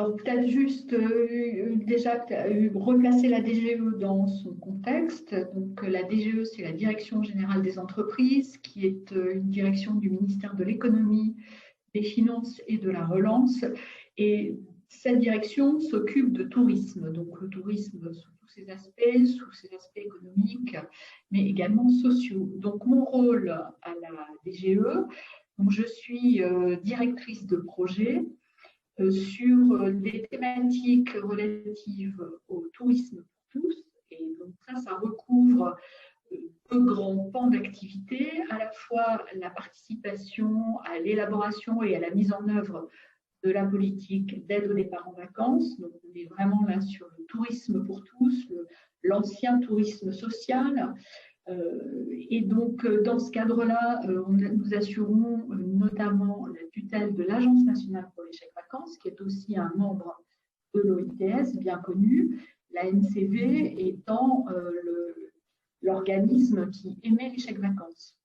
Alors, peut-être juste déjà replacer la DGE dans son contexte. Donc, la DGE, c'est la Direction générale des entreprises, qui est une direction du ministère de l'économie, des finances et de la relance. Et cette direction s'occupe de tourisme, donc le tourisme sous tous ses aspects économiques, mais également sociaux. Donc, mon rôle à la DGE, donc je suis directrice de projet sur des thématiques relatives au tourisme pour tous. Et donc ça recouvre deux grands pans d'activité, à la fois la participation à l'élaboration et à la mise en œuvre de la politique d'aide au départ en vacances. Donc on est vraiment là sur le tourisme pour tous, l'ancien tourisme social. Et donc, dans ce cadre-là, nous assurons notamment la tutelle de l'Agence nationale pour les chèques vacances, qui est aussi un membre de l'OITS, bien connu, la NCV étant l'organisme qui émet les chèques vacances.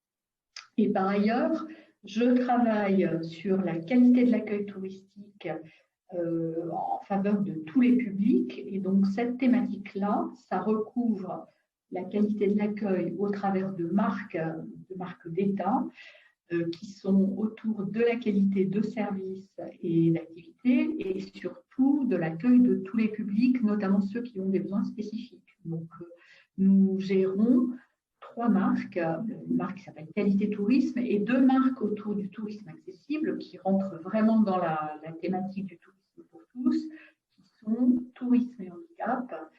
Et par ailleurs, je travaille sur la qualité de l'accueil touristique en faveur de tous les publics. Et donc, cette thématique-là, ça recouvre la qualité de l'accueil au travers de marques d'État qui sont autour de la qualité de services et d'activités et surtout de l'accueil de tous les publics, notamment ceux qui ont des besoins spécifiques. Donc, nous gérons 3 marques, une marque qui s'appelle Qualité Tourisme et 2 marques autour du tourisme accessible qui rentrent vraiment dans la thématique du tourisme pour tous, qui sont Tourisme et Handicap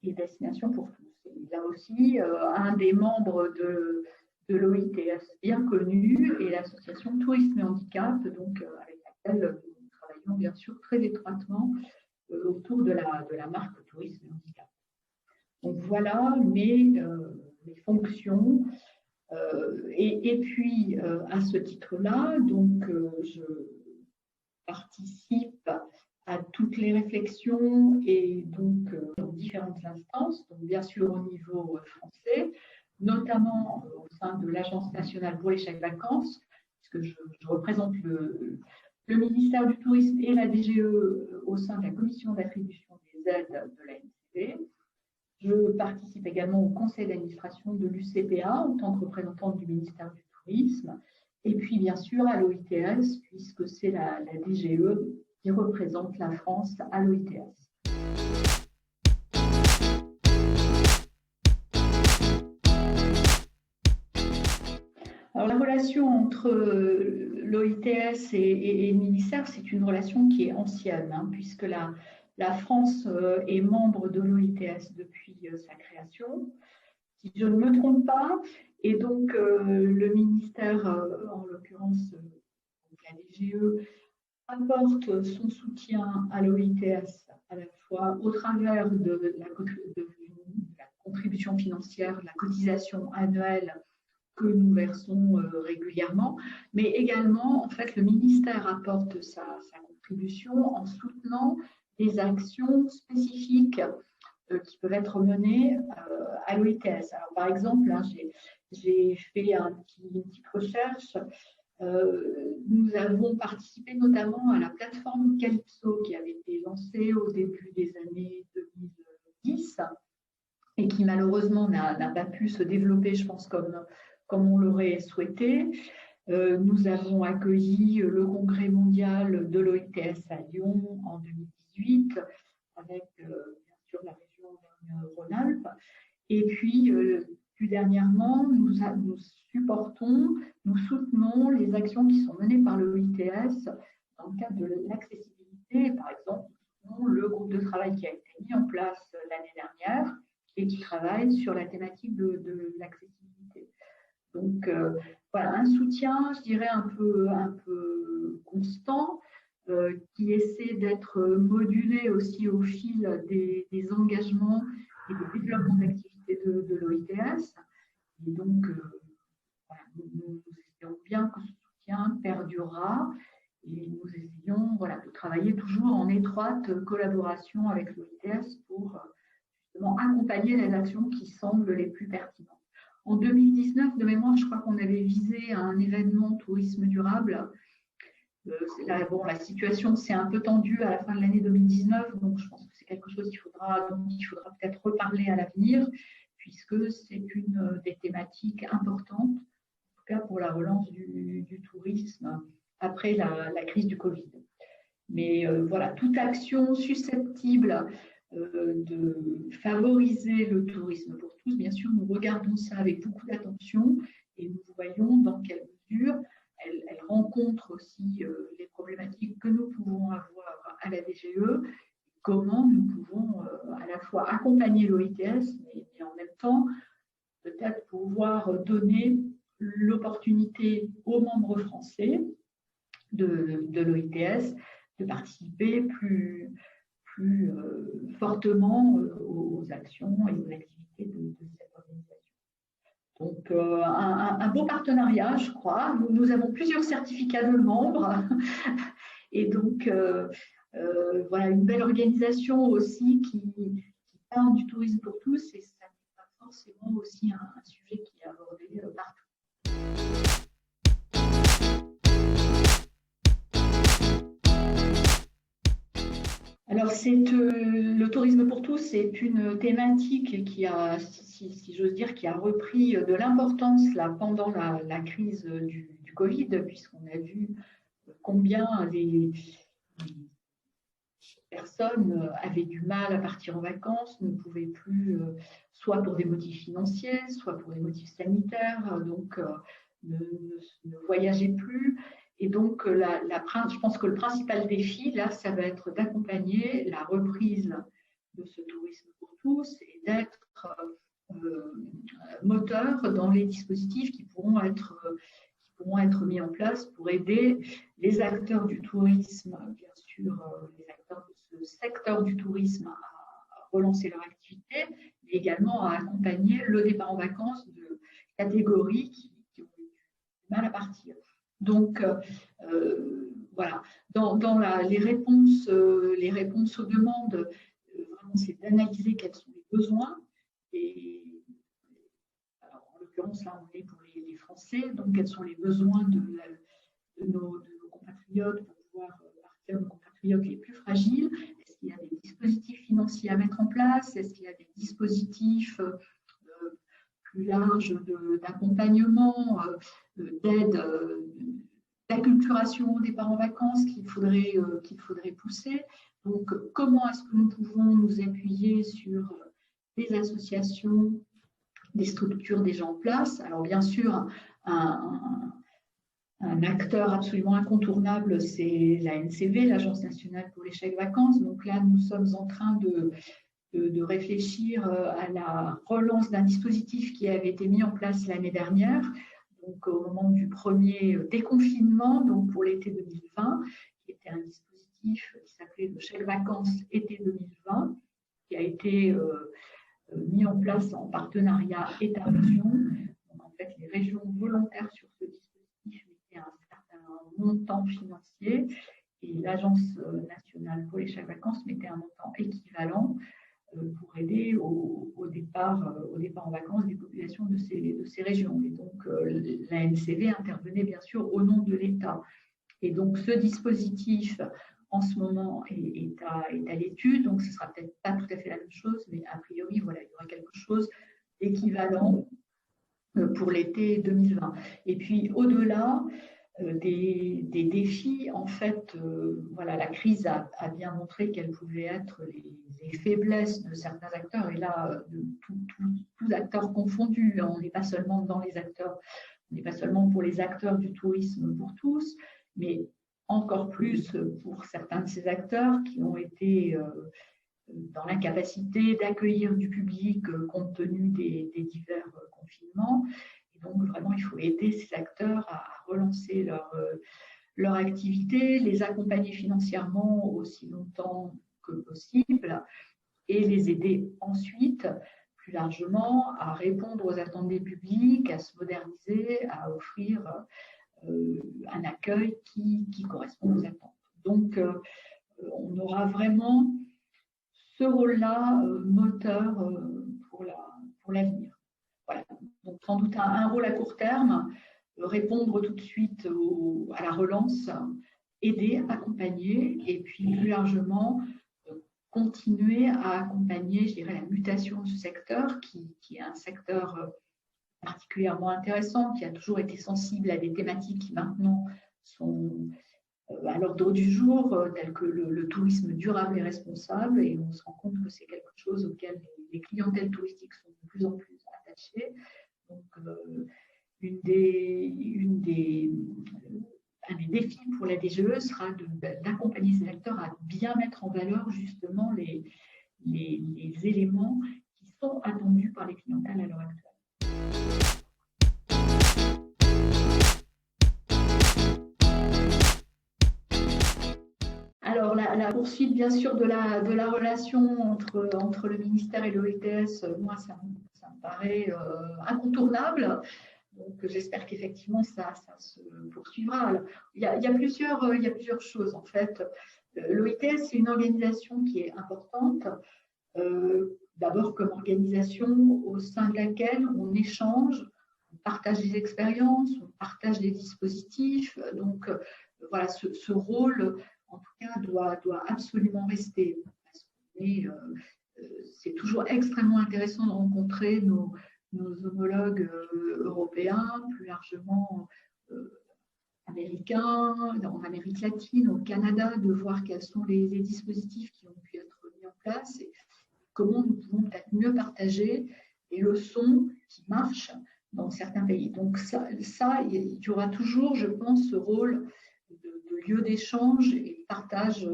et Destination pour tous. Et là aussi, un des membres de l'OITS bien connu est l'association Tourisme et Handicap, donc avec laquelle nous travaillons bien sûr très étroitement autour de la marque Tourisme et Handicap. Donc voilà mes fonctions. Et puis, à ce titre-là, donc, je participe à toutes les réflexions et donc dans différentes instances, donc bien sûr au niveau français, notamment au sein de l'Agence nationale pour les chèques vacances, puisque je représente le ministère du Tourisme et la DGE au sein de la commission d'attribution des aides de la NCV. Je participe également au conseil d'administration de l'UCPA en tant que représentante du ministère du Tourisme, et puis bien sûr à l'OITS, puisque c'est la DGE qui représente la France à l'OITS. Alors la relation entre l'OITS et le ministère, c'est une relation qui est ancienne, hein, puisque la France est membre de l'OITS depuis sa création, si je ne me trompe pas, et donc le ministère, en l'occurrence la DGE, apporte son soutien à l'OITS à la fois au travers de la contribution financière, de la cotisation annuelle que nous versons régulièrement, mais également, en fait, le ministère apporte sa contribution en soutenant des actions spécifiques qui peuvent être menées à l'OITS. Alors, par exemple, hein, j'ai fait une petite recherche. Nous avons participé notamment à la plateforme Calypso qui avait été lancée au début des années 2010 et qui malheureusement n'a pas pu se développer, je pense, comme on l'aurait souhaité. Nous avons accueilli le congrès mondial de l'OITS à Lyon en 2018 avec bien sûr la région Auvergne-Rhône-Alpes. Et puis, plus dernièrement, nous supportons, nous soutenons les actions qui sont menées par l'OITS dans le cadre de l'accessibilité. Par exemple, nous soutenons le groupe de travail qui a été mis en place l'année dernière et qui travaille sur la thématique de l'accessibilité. Donc, voilà, un soutien, je dirais, un peu constant, qui essaie d'être modulé aussi au fil des engagements et des développements d'activités de l'OITS. Et donc, voilà, nous espérons bien que ce soutien perdurera et nous essayons de travailler toujours en étroite collaboration avec l'OITS pour justement accompagner les actions qui semblent les plus pertinentes. En 2019, de mémoire, je crois qu'on avait visé un événement tourisme durable La situation s'est un peu tendue à la fin de l'année 2019, donc je pense que c'est quelque chose dont il faudra peut-être reparler à l'avenir, puisque c'est une des thématiques importantes, en tout cas pour la relance du tourisme après la crise du Covid. Mais voilà, toute action susceptible de favoriser le tourisme pour tous, bien sûr, nous regardons ça avec beaucoup d'attention et nous voyons dans quelle mesure elle rencontre aussi les problématiques que nous pouvons avoir à la DGE, comment nous pouvons à la fois accompagner l'OITS, mais en même temps, peut-être pouvoir donner l'opportunité aux membres français de l'OITS de participer plus fortement aux actions et aux activités de cette organisation. Donc, un beau partenariat, je crois. Nous avons plusieurs certificats de membres et donc, voilà, une belle organisation aussi qui parle du tourisme pour tous, et ça n'est pas forcément aussi un sujet qui est abordé partout. Alors, le tourisme pour tous, c'est une thématique qui a, si j'ose dire, qui a repris de l'importance là, pendant la crise du Covid, puisqu'on a vu combien les personnes avaient du mal à partir en vacances, ne pouvaient plus, soit pour des motifs financiers, soit pour des motifs sanitaires, donc ne voyageaient plus. Et donc, je pense que le principal défi, là, ça va être d'accompagner la reprise de ce tourisme pour tous et d'être moteur dans les dispositifs qui pourront être mis en place pour aider les acteurs du tourisme, bien sûr, les acteurs de ce secteur du tourisme à relancer leur activité, mais également à accompagner le départ en vacances de catégories qui ont eu du mal à partir. Donc, voilà, dans les réponses aux demandes, vraiment, c'est d'analyser quels sont les besoins. Et alors, en l'occurrence, là, on est pour les Français, donc quels sont les besoins de nos compatriotes pour pouvoir partir, nos compatriotes les plus fragiles. Est-ce qu'il y a des dispositifs financiers à mettre en place? Est-ce qu'il y a des dispositifs plus larges d'accompagnement, d'aide, d'acculturation au départ en vacances qu'il faudrait pousser? Donc, comment est-ce que nous pouvons nous appuyer sur des associations, des structures déjà en place? Alors, bien sûr, un acteur absolument incontournable, c'est l'ANCV, l'Agence nationale pour les chèques vacances. Donc là, nous sommes en train de réfléchir à la relance d'un dispositif qui avait été mis en place l'année dernière, donc au moment du premier déconfinement, donc pour l'été 2020, qui était un dispositif qui s'appelait le chèque vacances été 2020, qui a été mis en place en partenariat État-région. Donc en fait, les régions volontaires sur ce dispositif mettaient un certain montant financier et l'Agence nationale pour les chèques vacances mettait un montant équivalent pour aider au départ en vacances des populations de ces régions. Et donc, la NCV intervenait bien sûr au nom de l'État. Et donc, ce dispositif, en ce moment, est à l'étude. Donc, ce ne sera peut-être pas tout à fait la même chose, mais a priori, voilà, il y aura quelque chose d'équivalent pour l'été 2020. Et puis, au-delà des défis, en fait, voilà, la crise a bien montré quelles pouvaient être les faiblesses de certains acteurs, et là, de tous acteurs confondus. On n'est pas seulement dans les acteurs, on n'est pas seulement pour les acteurs du tourisme pour tous, mais encore plus pour certains de ces acteurs qui ont été dans l'incapacité d'accueillir du public compte tenu des divers confinements. Et donc, vraiment, il faut aider ces acteurs à relancer leur activité, les accompagner financièrement aussi longtemps que possible et les aider ensuite, plus largement, à répondre aux attentes des publics, à se moderniser, à offrir un accueil qui correspond aux attentes. Donc, on aura vraiment ce rôle-là moteur pour l'avenir. Voilà. Donc, sans doute un rôle à court terme, répondre tout de suite à la relance aider, accompagner, et puis plus largement, continuer à accompagner, je dirais, la mutation de ce secteur, qui est un secteur particulièrement intéressant, qui a toujours été sensible à des thématiques qui maintenant sont à l'ordre du jour, telles que le tourisme durable et responsable, et on se rend compte que c'est quelque chose auquel les clientèles touristiques sont de plus en plus attachées. Donc, un des défis pour la DGE sera d'accompagner ces acteurs à bien mettre en valeur justement les éléments qui sont attendus par les clientèles à l'heure actuelle. Alors, la poursuite, bien sûr, de la relation entre le ministère et l'OITS, moi, ça me paraît incontournable. Donc, j'espère qu'effectivement, ça se poursuivra. Alors, il y a plusieurs choses, en fait. L'OITS, c'est une organisation qui est importante. D'abord, comme organisation au sein de laquelle on échange, on partage des expériences, on partage des dispositifs. Donc, voilà, ce rôle, en tout cas, doit absolument rester. Parce que c'est toujours extrêmement intéressant de rencontrer nos homologues européens, plus largement américains, en Amérique latine, au Canada, de voir quels sont les dispositifs qui ont pu être mis en place et comment nous pouvons peut-être mieux partager les leçons qui marchent dans certains pays. Donc ça, il y aura toujours, je pense, ce rôle de lieu d'échange et de partage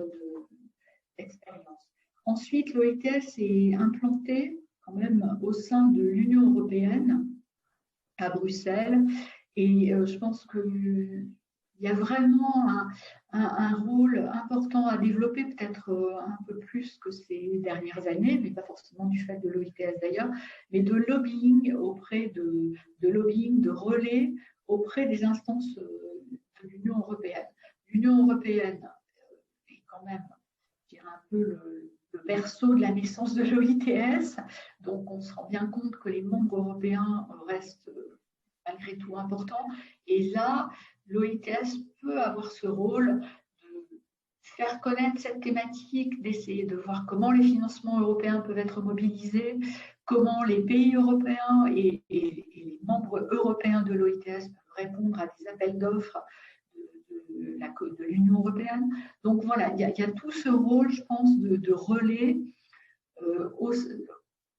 d'expériences. Ensuite, l'OITS est implanté quand même au sein de l'Union européenne à Bruxelles, et je pense qu'il y a vraiment un rôle important à développer, peut-être un peu plus que ces dernières années, mais pas forcément du fait de l'OITS d'ailleurs, mais de lobbying de relais auprès des instances de l'Union européenne. L'Union européenne est quand même, je dirais, un peu le berceau de la naissance de l'OITS, donc on se rend bien compte que les membres européens restent malgré tout importants, et là, l'OITS peut avoir ce rôle de faire connaître cette thématique, d'essayer de voir comment les financements européens peuvent être mobilisés, comment les pays européens et les membres européens de l'OITS peuvent répondre à des appels d'offres de l'Union européenne. Donc voilà, il y a tout ce rôle, je pense, de relais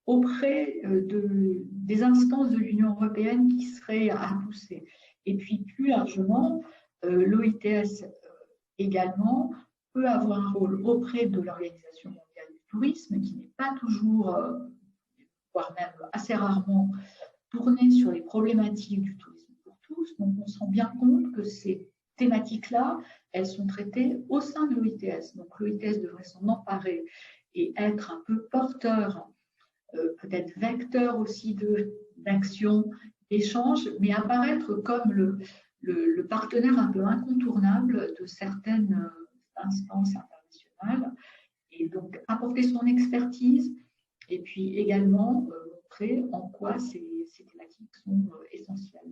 auprès des instances de l'Union européenne qui seraient à pousser. Et puis plus largement, l'OITS également peut avoir un rôle auprès de l'Organisation mondiale du tourisme, qui n'est pas toujours, voire même assez rarement, tournée sur les problématiques du tourisme pour tous. Donc on se rend bien compte que ces thématiques-là, elles sont traitées au sein de l'OITS. Donc l'OITS devrait s'en emparer et être un peu porteur, peut-être vecteur aussi d'action, d'échange, mais apparaître comme le partenaire un peu incontournable de certaines instances internationales, et donc apporter son expertise, et puis également montrer en quoi ces thématiques sont essentielles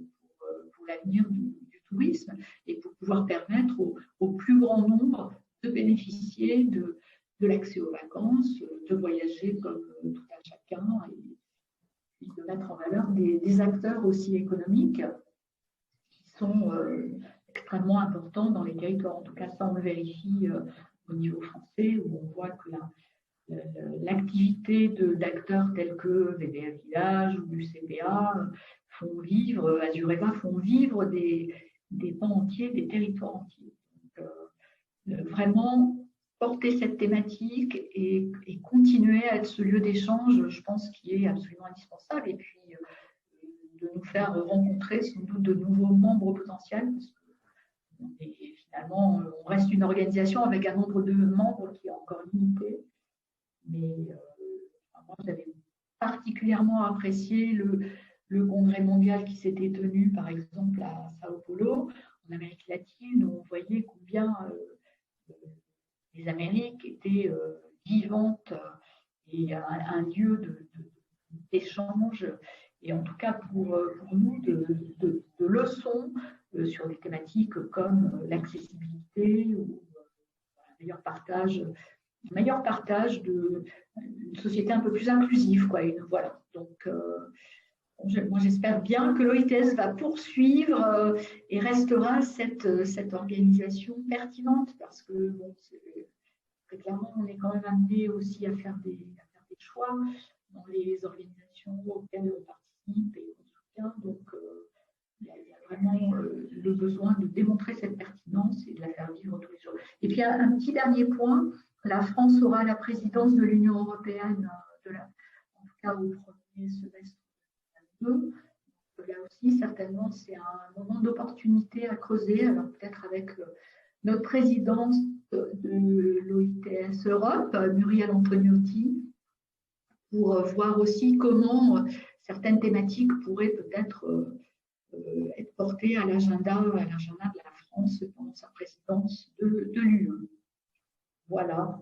pour l'avenir du tourisme, et pour pouvoir permettre au plus grand nombre de bénéficier de l'accès aux vacances, de voyager comme tout un chacun, et de mettre en valeur des acteurs aussi économiques qui sont extrêmement importants dans les territoires. En tout cas, ça, on le vérifie au niveau français, où on voit que l'activité d'acteurs tels que VDF Village ou l'UCPA font vivre, Azureva font vivre des pans entiers, des territoires entiers. Donc, vraiment porter cette thématique et continuer à être ce lieu d'échange, je pense, qui est absolument indispensable. Et puis, de nous faire rencontrer sans doute de nouveaux membres potentiels, parce que finalement, on reste une organisation avec un nombre de membres qui est encore limité. Mais moi, j'avais particulièrement apprécié le congrès mondial qui s'était tenu, par exemple, à Sao Paulo, en Amérique latine, où on voyait combien les Amériques étaient vivantes et un lieu d'échange, et en tout cas pour nous, de leçons sur des thématiques comme l'accessibilité ou un meilleur partage d'une société un peu plus inclusive, quoi. Voilà. Donc, moi, j'espère bien que l'OITS va poursuivre et restera cette organisation pertinente parce que, bon, très clairement, on est quand même amené aussi à faire des choix dans les organisations auxquelles on participe et on soutient. Donc, il y a vraiment le besoin de démontrer cette pertinence et de la faire vivre tous les jours. Et puis, un petit dernier point, la France aura la présidence de l'Union européenne, en tout cas au premier semestre 2022. Là aussi, certainement, c'est un moment d'opportunité à creuser, alors peut-être avec notre présidente de l'OITS Europe, Muriel Antoniotti, pour voir aussi comment certaines thématiques pourraient peut-être être portées à l'agenda de la France pendant sa présidence de l'UE. Voilà.